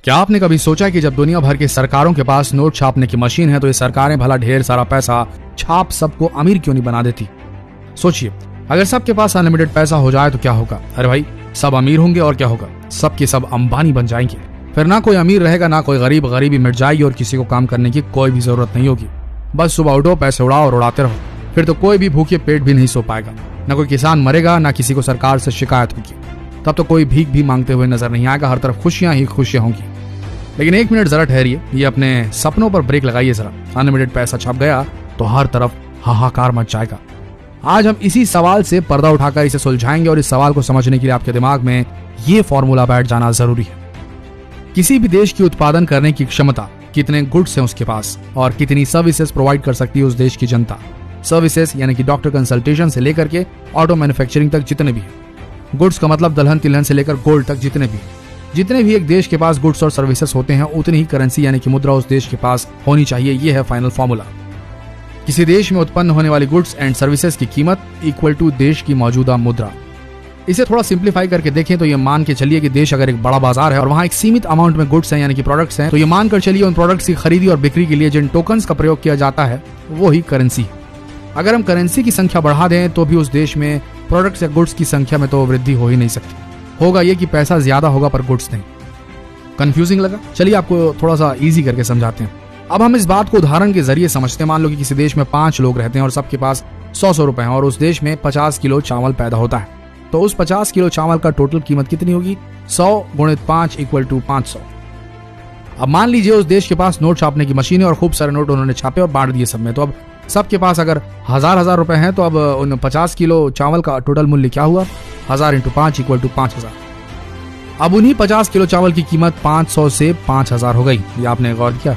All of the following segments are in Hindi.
क्या आपने कभी सोचा कि जब दुनिया भर की सरकारों के पास नोट छापने की मशीन है तो ये सरकारें भला ढेर सारा पैसा छाप सबको अमीर क्यों नहीं बना देती? सोचिए, अगर सबके पास अनलिमिटेड पैसा हो जाए तो क्या होगा? अरे भाई, सब अमीर होंगे और क्या होगा, सबके सब अंबानी बन जाएंगे। फिर ना कोई अमीर रहेगा ना कोई गरीब, गरीबी मिट जाएगी और किसी को काम करने की कोई भी जरूरत नहीं होगी। बस सुबह उठो, पैसे उड़ाओ और उड़ाते रहो। फिर तो कोई भी भूखे पेट भी नहीं सो पाएगा, ना कोई किसान मरेगा, ना किसी को सरकार से शिकायत होगी। तब तो कोई भीख भी मांगते हुए नजर नहीं आएगा, हर तरफ खुशियां ही खुशियां होंगी। लेकिन एक मिनट जरा ठहरिए, ये अपने सपनों पर ब्रेक लगाइए जरा। अनलिमिटेड पैसा छप गया तो हर तरफ हाहाकार मच जाएगा। आज हम इसी सवाल से पर्दा उठाकर इसे सुलझाएंगे और इस सवाल को समझने के लिए आपके दिमाग में ये फॉर्मूला बैठ जाना जरूरी है। किसी भी देश की उत्पादन करने की क्षमता, कितने गुड्स हैं उसके पास और कितनी सर्विसेज प्रोवाइड कर सकती है उस देश की जनता। सर्विसेज यानी कि डॉक्टर कंसल्टेशन से लेकर के ऑटो मैन्युफैक्चरिंग तक जितने भी हैं। गुड्स का मतलब दलहन तिलहन से लेकर गोल्ड तक जितने भी एक देश के पास गुड्स और सर्विसेज होते हैं उतनी ही करेंसी यानी कि मुद्रा उस देश के पास होनी चाहिए। ये है फाइनल फॉर्मूला। किसी देश में उत्पन्न होने वाली गुड्स एंड सर्विसेज की कीमत इक्वल टू देश की मौजूदा मुद्रा। इसे थोड़ा सिंप्लीफाई करके देखें तो ये मान के चलिए कि देश अगर एक बड़ा बाजार है और वहां एक सीमित अमाउंट में गुड्स हैं यानी कि प्रोडक्ट्स हैं, तो ये मानकर चलिए उन प्रोडक्ट्स की खरीदी और बिक्री के लिए जिन टोकन्स का प्रयोग किया जाता है वो ही करेंसी है। अगर हम करेंसी की संख्या बढ़ा दें तो भी उस देश में प्रोडक्ट्स या गुड्स की संख्या में तो वृद्धि हो ही नहीं सकती। होगा ये कि पैसा ज्यादा होगा पर गुड्स नहीं। कंफ्यूजिंग लगा? चलिए आपको थोड़ा सा इजी करके समझाते हैं। अब हम इस बात को उदाहरण के जरिए समझते हैं। मान लो कि किसी देश में 5 लोग रहते हैं और सबके पास 100 रुपए हैं और उस देश में 50 किलो चावल पैदा होता है। तो उस 50 किलो चावल का टोटल कीमत कितनी होगी? 100 गुणित 5 इक्वल टू 500। अब मान लीजिए उस देश के पास नोट छापने की मशीन है और खूब सारे नोट उन्होंने छापे और बांट दिए सब में। तो अब सबके पास अगर हजार रुपए हैं तो अब उन 50 किलो चावल का टोटल मूल्य क्या हुआ? 1000 इंटू 5 इक्वल टू 5000। अब उन्हीं 50 किलो चावल की कीमत 500 से 5000 हो गई। ये आपने गौर किया?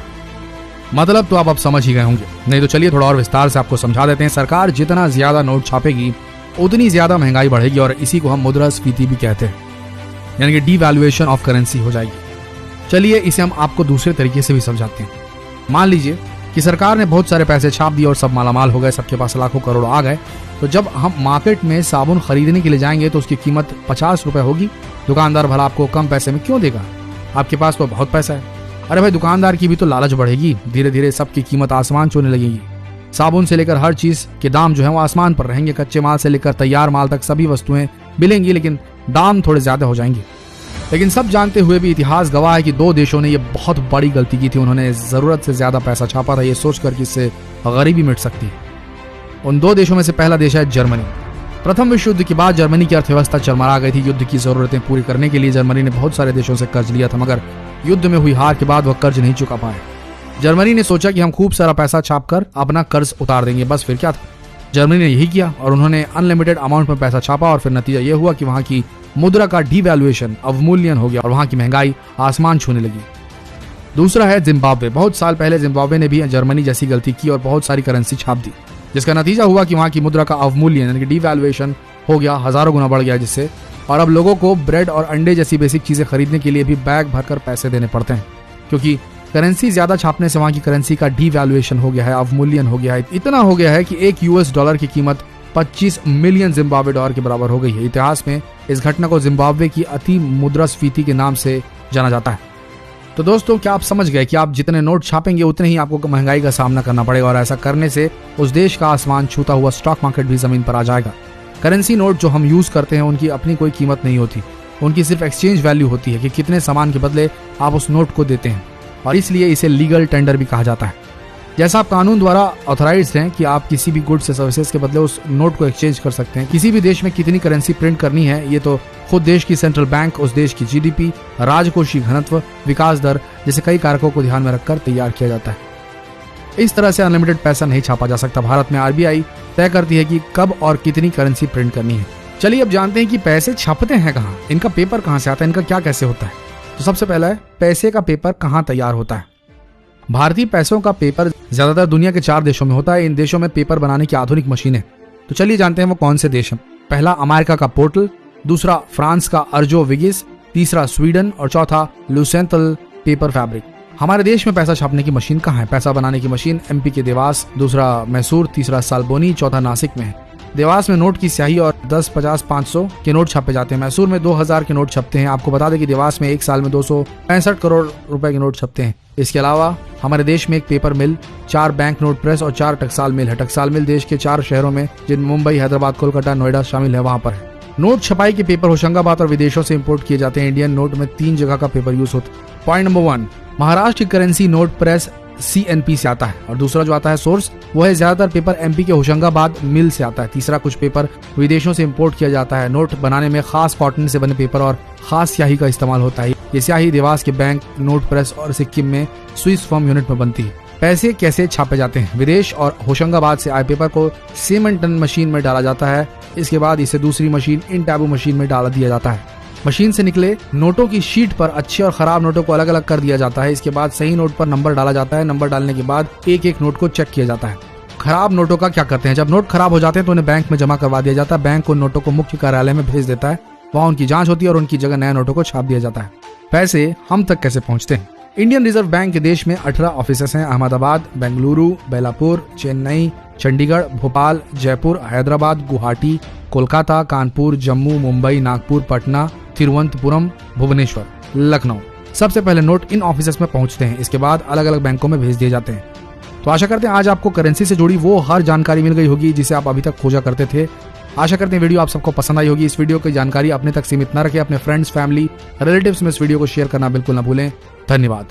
मतलब तो आप अब समझ ही गए होंगे। नहीं तो चलिए थोड़ा और विस्तार से आपको समझा देते हैं। सरकार जितना ज्यादा नोट छापेगी उतनी ज्यादा महंगाई बढ़ेगी और इसी को हम मुद्रास्फीति भी कहते हैं, यानी कि डीवैल्यूएशन ऑफ करेंसी हो जाएगी। चलिए इसे हम आपको दूसरे तरीके से भी समझाते हैं। मान लीजिए कि सरकार ने बहुत सारे पैसे छाप दिए और सब मालामाल हो गए, सबके पास लाखों करोड़ आ गए। तो जब हम मार्केट में साबुन खरीदने के लिए जाएंगे तो उसकी कीमत 50 रुपए होगी। दुकानदार भला आपको कम पैसे में क्यों देगा? आपके पास तो बहुत पैसा है। अरे भाई, दुकानदार की भी तो लालच बढ़ेगी। धीरे धीरे सबकी कीमत आसमान छूने लगेगी। साबुन से लेकर हर चीज के दाम जो है वो आसमान पर रहेंगे। कच्चे माल से लेकर तैयार माल तक सभी वस्तुएं मिलेंगी, लेकिन दाम थोड़े ज्यादा हो जाएंगे। लेकिन सब जानते हुए भी इतिहास गवाह है कि 2 देशों ने ये बहुत बड़ी गलती की थी। उन्होंने जरूरत से ज्यादा पैसा छापा था, ये सोचकर कि इससे गरीबी मिट सकती है। उन 2 देशों में से पहला देश है जर्मनी। प्रथम विश्व युद्ध के बाद जर्मनी की अर्थव्यवस्था चरमरा गई थी। युद्ध की जरूरतें पूरी करने के लिए जर्मनी ने बहुत सारे देशों से कर्ज लिया था, मगर युद्ध में हुई हार के बाद वह कर्ज नहीं चुका पाए। जर्मनी ने सोचा कि हम खूब सारा पैसा छापकर अपना कर्ज उतार देंगे। बस फिर क्या था, जर्मनी ने यही किया और उन्होंने अनलिमिटेड अमाउंट में पैसा छापा और फिर नतीजा यह हुआ कि वहां की मुद्रा का डीवैल्यूएशन, अवमूल्यन हो गया और वहां की महंगाई आसमान छूने लगी। दूसरा है जिम्बाब्वे। बहुत साल पहले जिम्बाब्वे ने भी जर्मनी जैसी गलती की और बहुत सारी करेंसी छाप दी, जिसका नतीजा हुआ कि वहां की मुद्रा का अवमूल्यन यानी कि डीवैल्यूएशन हो गया, हजारों गुना बढ़ गया जिससे। और अब लोगों को ब्रेड और अंडे जैसी बेसिक चीजें खरीदने के लिए भी बैग भरकर पैसे देने पड़ते हैं, क्योंकि करेंसी ज्यादा छापने से वहां की करेंसी का डीवैल्यूएशन हो गया है, अवमूल्यन हो गया है। इतना हो गया है कि एक US डॉलर की कीमत 25 मिलियन जिम्बाब्वे डॉलर के बराबर हो गई है। इतिहास में इस घटना को जिम्बाब्वे की अति मुद्रास्फीति के नाम से जाना जाता है। तो दोस्तों, क्या आप समझ गए कि आप जितने नोट छापेंगे उतने ही आपको महंगाई का सामना करना पड़ेगा और ऐसा करने से उस देश का आसमान छूता हुआ स्टॉक मार्केट भी जमीन पर आ जाएगा। करेंसी नोट जो हम यूज करते हैं उनकी अपनी कोई कीमत नहीं होती, उनकी सिर्फ एक्सचेंज वैल्यू होती है कि कितने सामान के बदले आप उस नोट को देते हैं, और इसलिए इसे लीगल टेंडर भी कहा जाता है। जैसा आप कानून द्वारा ऑथराइज्ड हैं कि आप किसी भी गुड्स या सर्विसेज के बदले उस नोट को एक्सचेंज कर सकते हैं। किसी भी देश में कितनी करेंसी प्रिंट करनी है ये तो खुद देश की सेंट्रल बैंक, उस देश की GDP, राजकोषीय घनत्व, विकास दर जैसे कई कारकों को ध्यान में रखकर तैयार किया जाता है। इस तरह से अनलिमिटेड पैसा नहीं छापा जा सकता। भारत में RBI तय करती है कि कब और कितनी करेंसी प्रिंट करनी है। चलिए अब जानते हैं कि पैसे छपते हैं कहाँ, इनका पेपर कहाँ से आता है, इनका क्या कैसे होता है। तो सबसे पहला है, पैसे का पेपर कहाँ तैयार होता है। भारतीय पैसों का पेपर ज्यादातर दुनिया के 4 देशों में होता है। इन देशों में पेपर बनाने की आधुनिक मशीनें, तो चलिए जानते हैं वो कौन से देश हैं। पहला अमेरिका का पोर्टल, दूसरा फ्रांस का अर्जो विगिस, तीसरा स्वीडन और चौथा लुसेंटल पेपर फैब्रिक। हमारे देश में पैसा छापने की मशीन कहाँ है? पैसा बनाने की मशीन MP के देवास, दूसरा मैसूर, तीसरा सालबोनी, चौथा नासिक में है। देवास में नोट की स्याही और 10, 50, 500 के नोट छापे जाते हैं। मैसूर में 2000 के नोट छपते हैं। आपको बता दें कि देवास में एक साल में 265 करोड़ रुपए के नोट छपते हैं। इसके अलावा हमारे देश में एक पेपर मिल, 4 बैंक नोट प्रेस और 4 टकसाल मिल है। टकसाल मिल देश के 4 शहरों में, जिन मुंबई, हैदराबाद, कोलकाता, नोएडा शामिल है, वहां पर है। नोट छपाई के पेपर होशंगाबाद और विदेशों से इंपोर्ट किए जाते हैं। इंडियन नोट में 3 जगह का पेपर यूज होता है। पॉइंट नंबर 1, महाराष्ट्र की करेंसी नोट प्रेस CNP से आता है। और दूसरा जो आता है सोर्स, वो है ज्यादातर पेपर MP के होशंगाबाद मिल से आता है। तीसरा, कुछ पेपर विदेशों से इंपोर्ट किया जाता है। नोट बनाने में खास कॉटन से बने पेपर और खास स्याही का इस्तेमाल होता है। ये स्याही देवास के बैंक, नोट प्रेस और सिक्किम में स्विस फॉर्म यूनिट में बनती है। पैसे कैसे छापे जाते हैं? विदेश और होशंगाबाद से आए पेपर को सीमेंटन मशीन में डाला जाता है। इसके बाद इसे दूसरी मशीन, इन टैबू मशीन में डाल दिया जाता है। मशीन से निकले नोटों की शीट पर अच्छे और खराब नोटों को अलग अलग कर दिया जाता है। इसके बाद सही नोट पर नंबर डाला जाता है। नंबर डालने के बाद एक एक नोट को चेक किया जाता है। खराब नोटों का क्या करते हैं? जब नोट खराब हो जाते हैं तो उन्हें बैंक में जमा करवा दिया जाता है। बैंक उन नोटों को मुख्य कार्यालय में भेज देता है। वहाँ उनकी जांच होती है और उनकी जगह नए नोटों को छाप दिया जाता है। पैसे हम तक कैसे पहुँचते हैं? इंडियन रिजर्व बैंक के देश में 18 ऑफिसेस हैं। अहमदाबाद, बेंगलुरु, बेलापुर, चेन्नई, चंडीगढ़, भोपाल, जयपुर, हैदराबाद, गुवाहाटी, कोलकाता, कानपुर, जम्मू, मुंबई, नागपुर, पटना, तिरुवनंतपुरम, भुवनेश्वर, लखनऊ। सबसे पहले नोट इन ऑफिसेस में पहुंचते हैं। इसके बाद अलग अलग बैंकों में भेज दिए जाते हैं। तो आशा करते हैं आज आपको करेंसी से जुड़ी वो हर जानकारी मिल गई होगी जिसे आप अभी तक खोजा करते थे। आशा करते हैं वीडियो आप सबको पसंद आई होगी। इस वीडियो की जानकारी अपने तक सीमित न रखें। अपने फ्रेंड्स, फैमिली, रिलेटिव्स में इस वीडियो को शेयर करना बिल्कुल न भूलें। धन्यवाद।